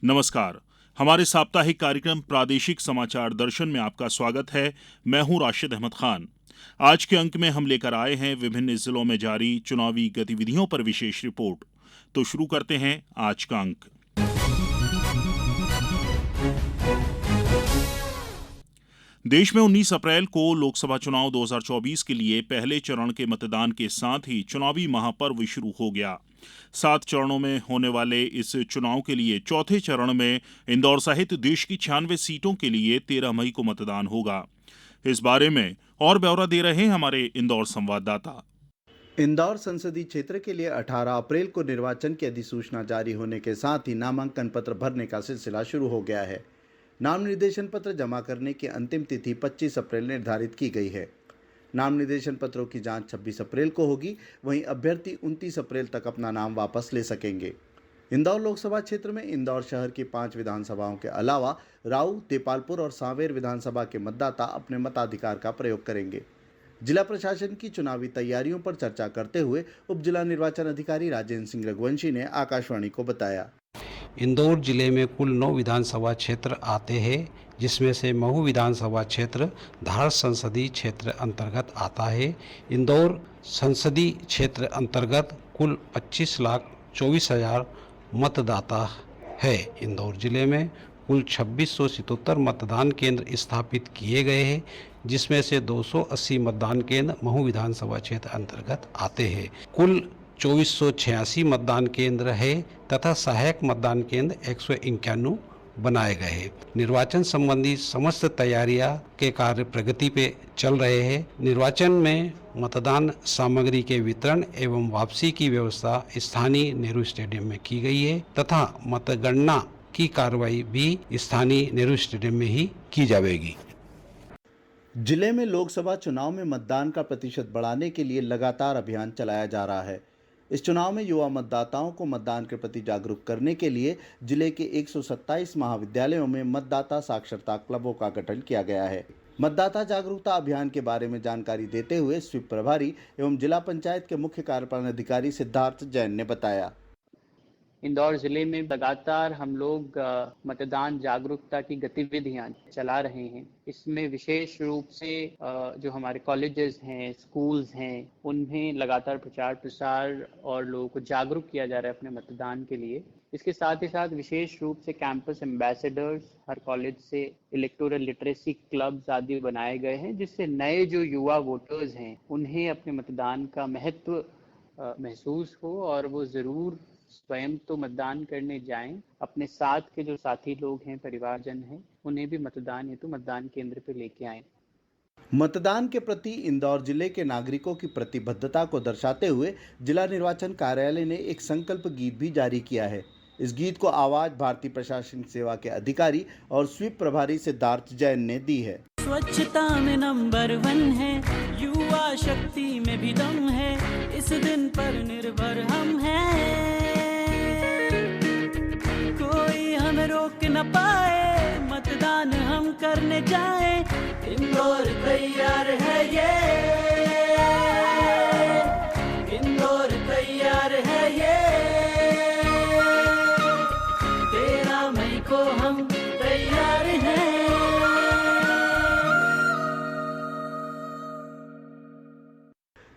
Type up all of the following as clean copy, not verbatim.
नमस्कार। हमारे साप्ताहिक कार्यक्रम प्रादेशिक समाचार दर्शन में आपका स्वागत है। मैं हूं राशिद अहमद खान। आज के अंक में हम लेकर आए हैं विभिन्न जिलों में जारी चुनावी गतिविधियों पर विशेष रिपोर्ट। तो शुरू करते हैं आज का अंक। देश में 19 अप्रैल को लोकसभा चुनाव 2024 के लिए पहले चरण के मतदान के साथ ही चुनावी महापर्व शुरू हो गया। 7 चरणों में होने वाले इस चुनाव के लिए चौथे चरण में इंदौर सहित देश की 96 सीटों के लिए 13 मई को मतदान होगा। इस बारे में और ब्यौरा दे रहे हैं हमारे इंदौर संवाददाता। इंदौर संसदीय क्षेत्र के लिए 18 अप्रैल को निर्वाचन की अधिसूचना जारी होने के साथ ही नामांकन पत्र भरने का सिलसिला शुरू हो गया है। नाम निर्देशन पत्र जमा करने की अंतिम तिथि 25 अप्रैल निर्धारित की गई है। नाम निर्देशन पत्रों की जांच 26 अप्रैल को होगी। वहीं अभ्यर्थी 29 अप्रैल तक अपना नाम वापस ले सकेंगे। इंदौर लोकसभा क्षेत्र में इंदौर शहर की 5 विधानसभाओं के अलावा राऊ, देपालपुर और सांवेर विधानसभा के मतदाता अपने मताधिकार का प्रयोग करेंगे। जिला प्रशासन की चुनावी तैयारियों पर चर्चा करते हुए उप जिला निर्वाचन अधिकारी राजेंद्र सिंह रघुवंशी ने आकाशवाणी को बताया। इंदौर जिले में कुल 9 विधानसभा क्षेत्र आते हैं, जिसमें से महू विधानसभा क्षेत्र धार संसदीय क्षेत्र अंतर्गत आता है। इंदौर संसदीय क्षेत्र अंतर्गत कुल 25,24,000 मतदाता है। इंदौर जिले में कुल 2677 मतदान केंद्र स्थापित किए गए हैं, जिसमें से 280 मतदान केंद्र महू विधानसभा क्षेत्र अंतर्गत आते हैं। कुल 2486 मतदान केंद्र है तथा सहायक मतदान केंद्र 191 बनाए गए हैं। निर्वाचन संबंधी समस्त तैयारियां के कार्य प्रगति पे चल रहे हैं। निर्वाचन में मतदान सामग्री के वितरण एवं वापसी की व्यवस्था स्थानीय नेहरू स्टेडियम में की गई है तथा मतगणना की कार्रवाई भी स्थानीय नेहरू स्टेडियम में ही की जाएगी। जिले में लोकसभा चुनाव में मतदान का प्रतिशत बढ़ाने के लिए लगातार अभियान चलाया जा रहा है। इस चुनाव में युवा मतदाताओं को मतदान के प्रति जागरूक करने के लिए जिले के 127 महाविद्यालयों में मतदाता साक्षरता क्लबों का गठन किया गया है। मतदाता जागरूकता अभियान के बारे में जानकारी देते हुए स्वीप प्रभारी एवं जिला पंचायत के मुख्य कार्यपालन अधिकारी सिद्धार्थ जैन ने बताया। इंदौर जिले में लगातार हम लोग मतदान जागरूकता की गतिविधियां चला रहे हैं। इसमें विशेष रूप से जो हमारे कॉलेजेस हैं, स्कूल्स हैं, उन्हें लगातार प्रचार प्रसार और लोगों को जागरूक किया जा रहा है अपने मतदान के लिए। इसके साथ ही साथ विशेष रूप से कैंपस एम्बेसडर्स, हर कॉलेज से इलेक्टोरल लिटरेसी क्लब्स आदि बनाए गए हैं, जिससे नए जो युवा वोटर्स हैं उन्हें अपने मतदान का महत्व महसूस हो और वो ज़रूर स्वयं तो मतदान करने जाएं, अपने साथ के जो साथी लोग हैं, परिवारजन हैं, उन्हें भी मतदान हेतु मतदान केंद्र पे लेके आएं। मतदान के प्रति इंदौर जिले के नागरिकों की प्रतिबद्धता को दर्शाते हुए जिला निर्वाचन कार्यालय ने एक संकल्प गीत भी जारी किया है। इस गीत को आवाज भारतीय प्रशासनिक सेवा के अधिकारी और स्वीप प्रभारी सिद्धार्थ जैन ने दी है। स्वच्छता में नंबर 1 है, युवा शक्ति में भी दम है, इस दिन पर निर्भर हम हैं, कोई हमें रोक न पाए, मतदान हम करने जाए, इंदौर तैयार है ये, इंदौर तैयार है ये, 13 मई को हम तैयार हैं।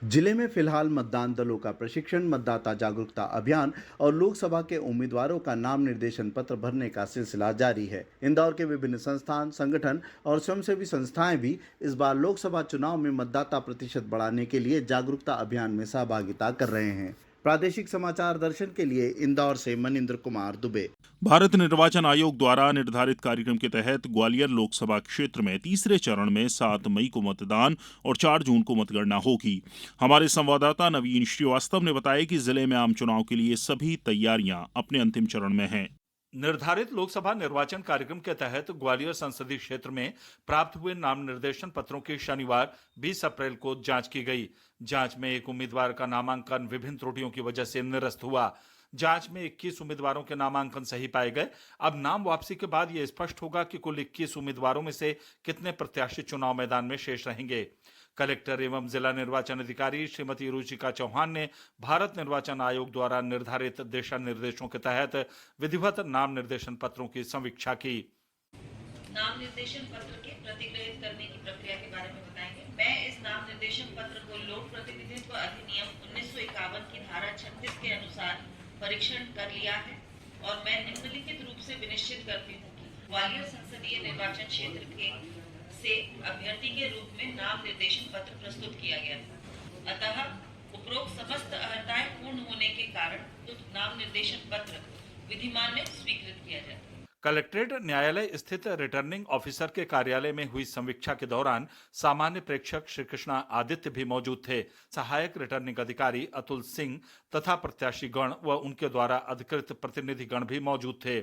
जिले में फिलहाल मतदान दलों का प्रशिक्षण, मतदाता जागरूकता अभियान और लोकसभा के उम्मीदवारों का नाम निर्देशन पत्र भरने का सिलसिला जारी है। इंदौर के विभिन्न संस्थान, संगठन और स्वयंसेवी संस्थाएं भी इस बार लोकसभा चुनाव में मतदाता प्रतिशत बढ़ाने के लिए जागरूकता अभियान में सहभागिता कर रहे हैं। प्रादेशिक समाचार दर्शन के लिए इंदौर से मनिंद्र कुमार दुबे। भारत निर्वाचन आयोग द्वारा निर्धारित कार्यक्रम के तहत ग्वालियर लोकसभा क्षेत्र में तीसरे चरण में 7 मई को मतदान और 4 जून को मतगणना होगी। हमारे संवाददाता नवीन श्रीवास्तव ने बताया कि जिले में आम चुनाव के लिए सभी तैयारियां अपने अंतिम चरण में हैं। निर्धारित लोकसभा निर्वाचन कार्यक्रम के तहत ग्वालियर संसदीय क्षेत्र में प्राप्त हुए नाम निर्देशन पत्रों की शनिवार 20 अप्रैल को जांच की गई। जांच में एक उम्मीदवार का नामांकन विभिन्न त्रुटियों की वजह से निरस्त हुआ। जांच में 21 उम्मीदवारों के नामांकन सही पाए गए। अब नाम वापसी के बाद यह स्पष्ट होगा कि कुल 21 उम्मीदवारों में से कितने प्रत्याशी चुनाव मैदान में शेष रहेंगे। कलेक्टर एवं जिला निर्वाचन अधिकारी श्रीमती रुचिका चौहान ने भारत निर्वाचन आयोग द्वारा निर्धारित दिशा निर्देशों के तहत विधिवत नाम निर्देशन पत्रों की समीक्षा की। नाम निर्देशन पत्र के प्रतिग्रहित करने की प्रक्रिया के बारे में बताएंगे। मैं इस नाम निर्देशन पत्र को लोक प्रतिनिधित्व अधिनियम 1951 की धारा 36 के अनुसार परीक्षण कर लिया है और मैं निम्नलिखित रूप से विनिश्चित करती हूँ कि ग्वालियर संसदीय निर्वाचन क्षेत्र से अभ्यर्थी के रूप में नाम निर्देशन पत्र प्रस्तुत किया गया था। अतः उपरोक्त समस्त अर्हताएं पूर्ण होने के कारण उक्त नाम निर्देशन पत्र विधिमान्य स्वीकृत किया जाता है। कलेक्ट्रेट न्यायालय स्थित रिटर्निंग ऑफिसर के कार्यालय में हुई समीक्षा के दौरान सामान्य प्रेक्षक श्री कृष्णा आदित्य भी मौजूद थे। सहायक रिटर्निंग अधिकारी अतुल सिंह तथा प्रत्याशी गण व उनके द्वारा अधिकृत प्रतिनिधि गण भी मौजूद थे।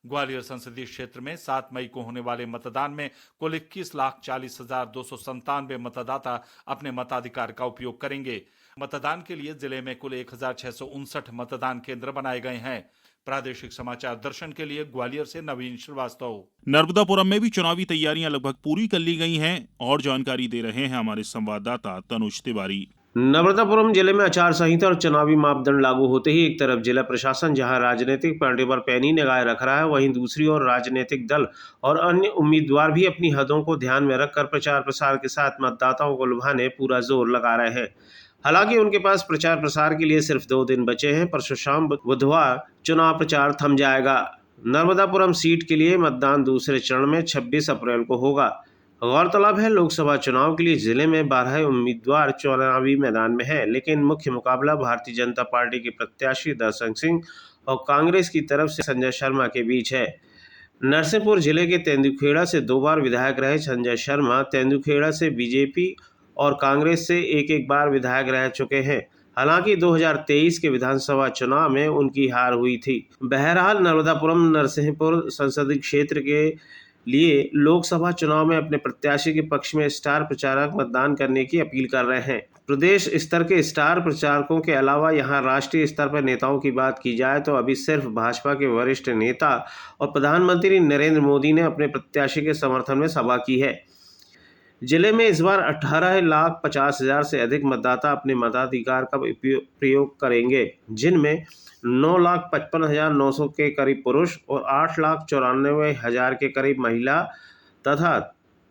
ग्वालियर संसदीय क्षेत्र में 7 मई को होने वाले मतदान में कुल 21,40,297 मतदाता अपने मताधिकार का उपयोग करेंगे। मतदान के लिए जिले में कुल 1,659 मतदान केंद्र बनाए गए हैं। प्रादेशिक समाचार दर्शन के लिए ग्वालियर से नवीन श्रीवास्तव। नर्मदापुरम में भी चुनावी तैयारियां लगभग पूरी कर ली गई हैं और जानकारी दे रहे हैं हमारे संवाददाता तनुज तिवारी। नर्मदापुरम जिले में आचार संहिता और चुनावी मापदंड लागू होते ही एक तरफ जिला प्रशासन जहां राजनीतिक पार्टी पर पैनी निगाह रख रहा है, वहीं दूसरी ओर राजनीतिक दल और अन्य उम्मीदवार भी अपनी हदों को ध्यान में रखकर प्रचार प्रसार के साथ मतदाताओं को लुभाने पूरा जोर लगा रहे हैं। हालांकि उनके पास प्रचार प्रसार के लिए सिर्फ 2 दिन बचे हैं। परसों शाम बुधवार चुनाव प्रचार थम जाएगा। नर्मदापुरम सीट के लिए मतदान दूसरे चरण में 26 अप्रैल को होगा। गौरतलब है, लोकसभा चुनाव के लिए जिले में 12 उम्मीदवार चुनावी मैदान में हैं, लेकिन मुख्य मुकाबला भारतीय जनता पार्टी के प्रत्याशी दर्शन सिंह और कांग्रेस की तरफ से संजय शर्मा के बीच है। नरसिंहपुर जिले के तेंदुखेड़ा से 2 बार विधायक रहे संजय शर्मा तेंदुखेड़ा से बीजेपी और कांग्रेस से एक बार विधायक रह चुके हैं। हालांकि 2023 के विधानसभा चुनाव में उनकी हार हुई थी। बहरहाल नर्मदापुरम नरसिंहपुर संसदीय क्षेत्र के लिए लोकसभा चुनाव में अपने प्रत्याशी के पक्ष में स्टार प्रचारक मतदान करने की अपील कर रहे हैं। प्रदेश स्तर के स्टार प्रचारकों के अलावा यहां राष्ट्रीय स्तर पर नेताओं की बात की जाए तो अभी सिर्फ भाजपा के वरिष्ठ नेता और प्रधानमंत्री नरेंद्र मोदी ने अपने प्रत्याशी के समर्थन में सभा की है। जिले में इस बार 18,50,000 से अधिक मतदाता अपने मताधिकार का प्रयोग करेंगे, जिनमें 9,55,900 के करीब पुरुष और 8,94,000 के करीब महिला तथा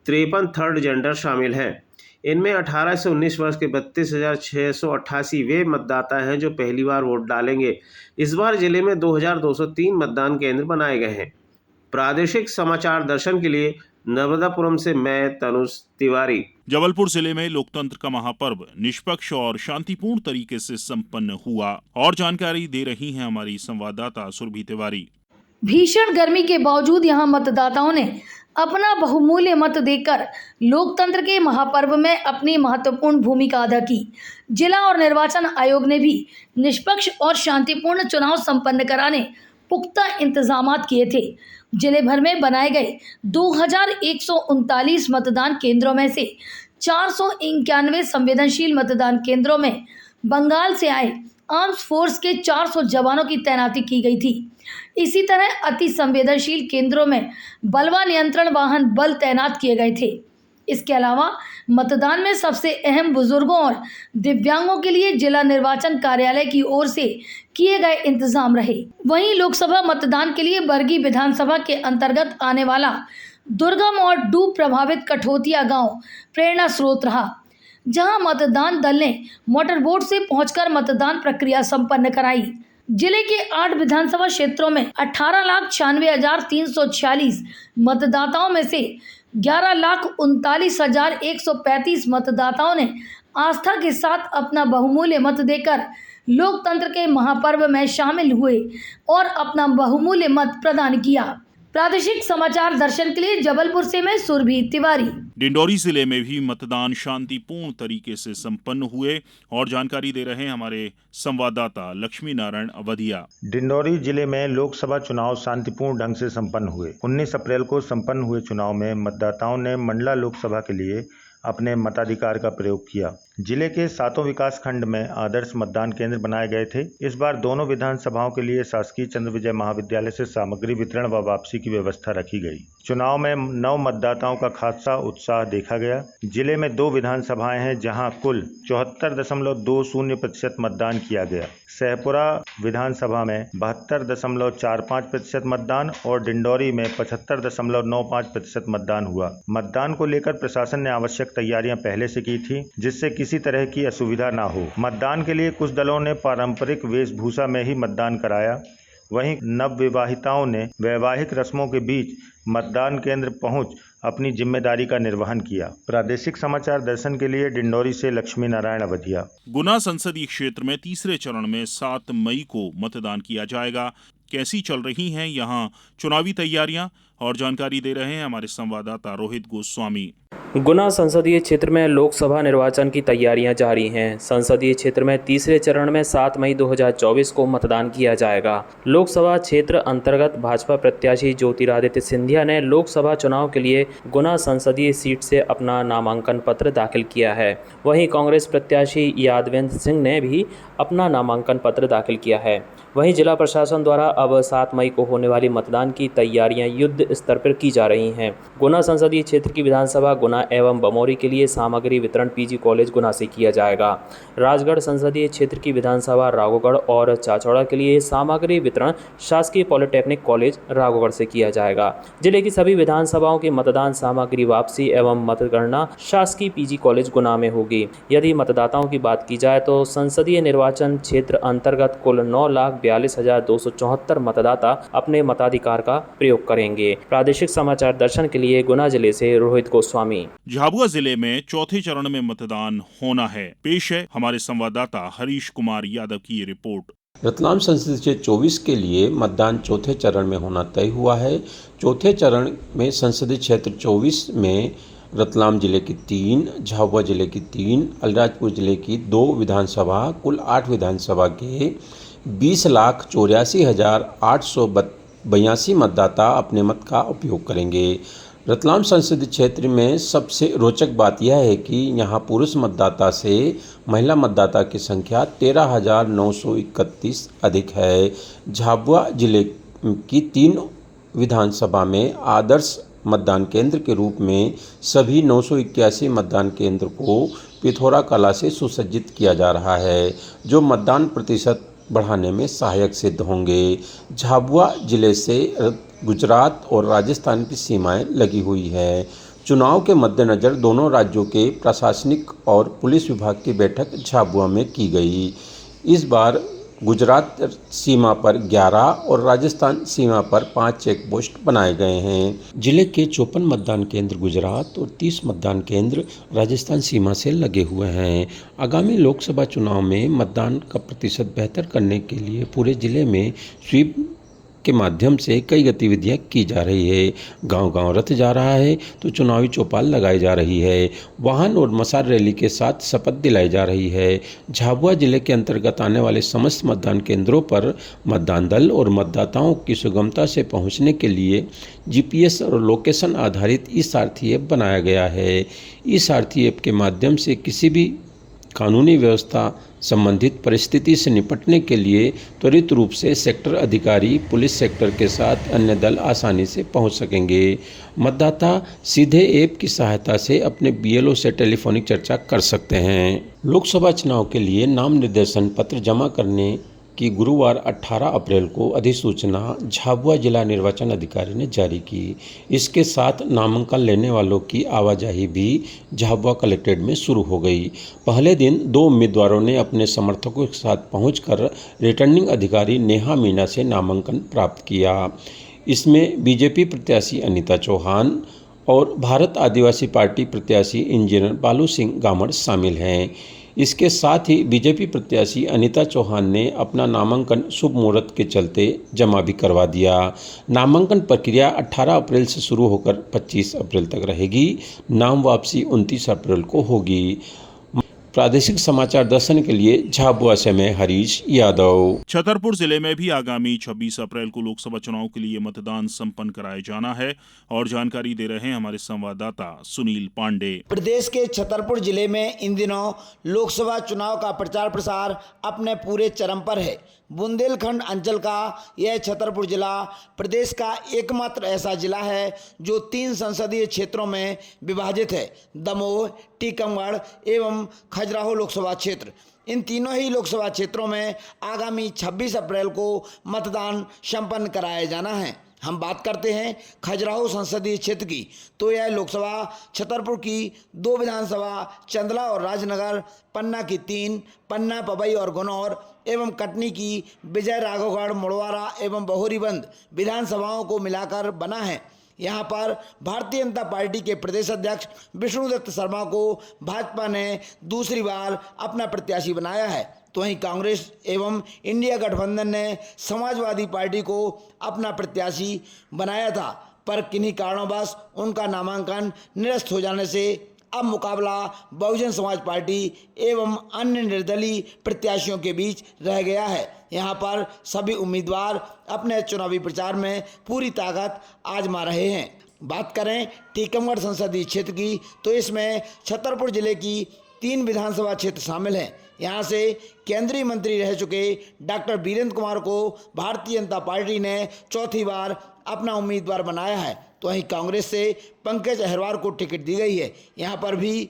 53 थर्ड जेंडर शामिल हैं। इनमें 18 से 19 वर्ष के 32,688 वे मतदाता हैं जो पहली बार वोट डालेंगे। इस बार जिले में 2,203 मतदान केंद्र बनाए गए हैं। प्रादेशिक समाचार दर्शन के लिए नर्मदापुरम से मैं तनुज तिवारी। जबलपुर जिले में लोकतंत्र का महापर्व निष्पक्ष और शांतिपूर्ण तरीके से संपन्न हुआ और जानकारी दे रही हैं हमारी संवाददाता सुरभि तिवारी। भीषण गर्मी के बावजूद यहां मतदाताओं ने अपना बहुमूल्य मत देकर लोकतंत्र के महापर्व में अपनी महत्वपूर्ण भूमिका अदा की। जिला और निर्वाचन आयोग ने भी निष्पक्ष और शांतिपूर्ण चुनाव संपन्न कराने पुख्ता इंतजामात किए थे। जिले भर में बनाए गए 2,139 मतदान केंद्रों में से 491 संवेदनशील मतदान केंद्रों में बंगाल से आए आर्म्स फोर्स के 400 जवानों की तैनाती की गई थी। इसी तरह अति संवेदनशील केंद्रों में बलवा नियंत्रण वाहन बल तैनात किए गए थे। इसके अलावा मतदान में सबसे अहम बुजुर्गों और दिव्यांगों के लिए जिला निर्वाचन कार्यालय की ओर से किए गए इंतजाम रहे। वहीं लोकसभा मतदान के लिए बरगी विधानसभा के अंतर्गत आने वाला दुर्गम और डूब प्रभावित कठोतिया गांव प्रेरणा स्रोत रहा, जहां मतदान दल ने मोटर बोट से पहुंचकर मतदान प्रक्रिया संपन्न कराई। जिले के 8 विधानसभा क्षेत्रों में 18,96,346 मतदाताओं में से 11,39,135 मतदाताओं ने आस्था के साथ अपना बहुमूल्य मत देकर लोकतंत्र के महापर्व में शामिल हुए और अपना बहुमूल्य मत प्रदान किया। प्रादेशिक समाचार दर्शन के लिए जबलपुर से मैं सुरभि तिवारी। डिंडोरी जिले में भी मतदान शांतिपूर्ण तरीके से संपन्न हुए और जानकारी दे रहे हैं हमारे संवाददाता लक्ष्मी नारायण अवधिया। डिंडोरी जिले में लोकसभा चुनाव शांतिपूर्ण ढंग से संपन्न हुए। 19 अप्रैल को संपन्न हुए चुनाव में मतदाताओं ने मंडला लोकसभा के लिए अपने मताधिकार का प्रयोग किया। जिले के 7 विकास खंड में आदर्श मतदान केंद्र बनाए गए थे। इस बार दोनों विधानसभाओं के लिए शासकीय चंद्र विजय महाविद्यालय से सामग्री वितरण व वापसी की व्यवस्था रखी गई। चुनाव में नव मतदाताओं का खासा उत्साह देखा गया। जिले में 2 विधानसभाएं हैं जहां कुल 74.20% मतदान किया गया। सहपुरा विधानसभा में 72.45% मतदान और डिंडौरी में 75.95% मतदान हुआ। मतदान को लेकर प्रशासन ने आवश्यक तैयारियां पहले से की थी, जिससे किसी तरह की असुविधा न हो। मतदान के लिए कुछ दलों ने पारंपरिक वेशभूषा में ही मतदान कराया। वहीं नवविवाहिताओं ने वैवाहिक रस्मों के बीच मतदान केंद्र पहुंच अपनी जिम्मेदारी का निर्वहन किया। प्रादेशिक समाचार दर्शन के लिए डिंडौरी से लक्ष्मी नारायण अवधिया। गुना संसदीय क्षेत्र में तीसरे चरण में 7 मई को मतदान किया जाएगा। कैसी चल रही हैं यहां चुनावी तैयारियां और जानकारी दे रहे हैं हमारे संवाददाता रोहित गोस्वामी। गुना संसदीय क्षेत्र में लोकसभा निर्वाचन की तैयारियां जारी हैं। संसदीय क्षेत्र में तीसरे चरण में 7 मई 2024 को मतदान किया जाएगा। लोकसभा क्षेत्र अंतर्गत भाजपा प्रत्याशी ज्योतिरादित्य सिंधिया ने लोकसभा चुनाव के लिए गुना संसदीय सीट से अपना नामांकन पत्र दाखिल किया है। वहीं कांग्रेस प्रत्याशी यादवेंद्र सिंह ने भी अपना नामांकन पत्र दाखिल किया है। वहीं जिला प्रशासन द्वारा अब 7 मई को होने वाली मतदान की तैयारियां युद्ध स्तर पर की जा रही हैं। गुना संसदीय क्षेत्र की विधानसभा गुना एवं बमोरी के लिए सामग्री वितरण पीजी कॉलेज गुना से किया जाएगा। राजगढ़ संसदीय क्षेत्र की विधानसभा राघोगढ़ और चाचौड़ा के लिए सामग्री वितरण शासकीय पॉलिटेक्निक कॉलेज राघोगढ़ से किया जाएगा। जिले की सभी विधानसभाओं की मतदान सामग्री वापसी एवं मतगणना शासकीय पीजी कॉलेज गुना में होगी। यदि मतदाताओं की बात की जाए तो संसदीय निर्वाचन क्षेत्र अंतर्गत कुल 9,42,274 मतदाता अपने मताधिकार का प्रयोग करेंगे। प्रादेशिक समाचार दर्शन के लिए गुना जिले से रोहित गोस्वामी। झाबुआ जिले में चौथे चरण में मतदान होना है। पेश है हमारे संवाददाता हरीश कुमार यादव की ये रिपोर्ट। रतलाम संसदीय क्षेत्र 24 के लिए मतदान चौथे चरण में होना तय हुआ है। चौथे चरण में संसदीय क्षेत्र 24 में रतलाम जिले की 3, झाबुआ जिले की 3, अलीराजपुर जिले की 2 विधानसभा, कुल 8 विधानसभा के 20,84,882 मतदाता अपने मत का उपयोग करेंगे। रतलाम संसदीय क्षेत्र में सबसे रोचक बात यह है कि यहाँ पुरुष मतदाता से महिला मतदाता की संख्या 13,931 अधिक है। झाबुआ जिले की 3 विधानसभा में आदर्श मतदान केंद्र के रूप में सभी 981 मतदान केंद्र को पिथौरा कला से सुसज्जित किया जा रहा है, जो मतदान प्रतिशत बढ़ाने में सहायक सिद्ध होंगे। झाबुआ जिले से गुजरात और राजस्थान की सीमाएं लगी हुई है। चुनाव के मद्देनज़र दोनों राज्यों के प्रशासनिक और पुलिस विभाग की बैठक झाबुआ में की गई। इस बार गुजरात सीमा पर 11 और राजस्थान सीमा पर 5 चेक पोस्ट बनाए गए हैं। जिले के 54 मतदान केंद्र गुजरात और 30 मतदान केंद्र राजस्थान सीमा से लगे हुए हैं। आगामी लोकसभा चुनाव में मतदान का प्रतिशत बेहतर करने के लिए पूरे जिले में स्वीप के माध्यम से कई गतिविधियां की जा रही है। गांव-गांव रथ जा रहा है तो चुनावी चौपाल लगाई जा रही है। वाहन और मसाल रैली के साथ शपथ दिलाई जा रही है। झाबुआ जिले के अंतर्गत आने वाले समस्त मतदान केंद्रों पर मतदान दल और मतदाताओं की सुगमता से पहुंचने के लिए GPS और लोकेशन आधारित ई-सारथी ऐप बनाया गया है। ई-सारथी ऐप के माध्यम से किसी भी कानूनी व्यवस्था संबंधित परिस्थिति से निपटने के लिए त्वरित रूप से सेक्टर अधिकारी पुलिस सेक्टर के साथ अन्य दल आसानी से पहुंच सकेंगे। मतदाता सीधे ऐप की सहायता से अपने BLO से टेलीफोनिक चर्चा कर सकते हैं। लोकसभा चुनाव के लिए नाम निर्देशन पत्र जमा करने की गुरुवार 18 अप्रैल को अधिसूचना झाबुआ जिला निर्वाचन अधिकारी ने जारी की। इसके साथ नामांकन लेने वालों की आवाजाही भी झाबुआ कलेक्ट्रेट में शुरू हो गई। पहले दिन 2 उम्मीदवारों ने अपने समर्थकों के साथ पहुंचकर रिटर्निंग अधिकारी नेहा मीना से नामांकन प्राप्त किया। इसमें बीजेपी प्रत्याशी अनीता चौहान और भारत आदिवासी पार्टी प्रत्याशी इंजीनियर बालू सिंह गामड़ शामिल हैं। इसके साथ ही बीजेपी प्रत्याशी अनीता चौहान ने अपना नामांकन शुभ मुहूर्त के चलते जमा भी करवा दिया। नामांकन प्रक्रिया 18 अप्रैल से शुरू होकर 25 अप्रैल तक रहेगी। नाम वापसी 29 अप्रैल को होगी। प्रादेशिक समाचार दर्शन के लिए झाबुआ से मैं हरीश यादव। छतरपुर जिले में भी आगामी 26 अप्रैल को लोकसभा चुनाव के लिए मतदान संपन्न कराया जाना है और जानकारी दे रहे हैं हमारे संवाददाता सुनील पांडे। प्रदेश के छतरपुर जिले में इन दिनों लोकसभा चुनाव का प्रचार प्रसार अपने पूरे चरम पर है। बुंदेलखंड अंचल का यह छतरपुर जिला प्रदेश का एकमात्र ऐसा जिला है जो 3 संसदीय क्षेत्रों में विभाजित है: दमोह, टीकमगढ़ एवं खजुराहो लोकसभा क्षेत्र। इन तीनों ही लोकसभा क्षेत्रों में आगामी 26 अप्रैल को मतदान संपन्न कराया जाना है। हम बात करते हैं खजुराहो संसदीय क्षेत्र की, तो यह लोकसभा छतरपुर की 2 विधानसभा चंदला और राजनगर, पन्ना की 3, पन्ना, पवई और गुनौर एवं कटनी की विजय राघवगढ़, मुड़वारा एवं बहोरीबंद विधानसभाओं को मिलाकर बना है। यहाँ पर भारतीय जनता पार्टी के प्रदेश अध्यक्ष विष्णुदत्त शर्मा को भाजपा ने दूसरी बार अपना प्रत्याशी बनाया है, तो वहीं कांग्रेस एवं इंडिया गठबंधन ने समाजवादी पार्टी को अपना प्रत्याशी बनाया था, पर किन्हीं कारणोंवश उनका नामांकन निरस्त हो जाने से अब मुकाबला बहुजन समाज पार्टी एवं अन्य निर्दलीय प्रत्याशियों के बीच रह गया है। यहाँ पर सभी उम्मीदवार अपने चुनावी प्रचार में पूरी ताकत आजमा रहे हैं। बात करें टीकमगढ़ संसदीय क्षेत्र की, तो इसमें छतरपुर जिले की 3 विधानसभा क्षेत्र शामिल हैं। यहाँ से केंद्रीय मंत्री रह चुके डॉक्टर वीरेंद्र कुमार को भारतीय जनता पार्टी ने चौथी बार अपना उम्मीदवार बनाया है, तो वहीं कांग्रेस से पंकज अहिरवार को टिकट दी गई है। यहाँ पर भी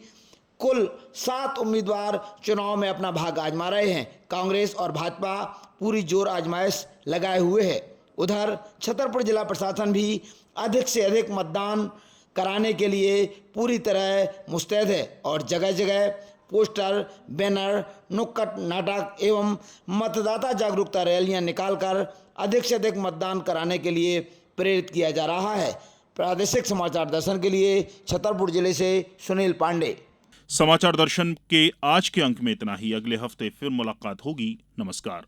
कुल 7 उम्मीदवार चुनाव में अपना भाग आजमा रहे हैं। कांग्रेस और भाजपा पूरी जोर आजमाइश लगाए हुए है। उधर छतरपुर जिला प्रशासन भी अधिक से अधिक मतदान कराने के लिए पूरी तरह मुस्तैद है और जगह जगह पोस्टर, बैनर, नुक्कड़ नाटक एवं मतदाता जागरूकता रैलियां निकालकर अधिक से अधिक मतदान कराने के लिए प्रेरित किया जा रहा है। प्रादेशिक समाचार दर्शन के लिए छतरपुर जिले से सुनील पांडे। समाचार दर्शन के आज के अंक में इतना ही। अगले हफ्ते फिर मुलाकात होगी। नमस्कार।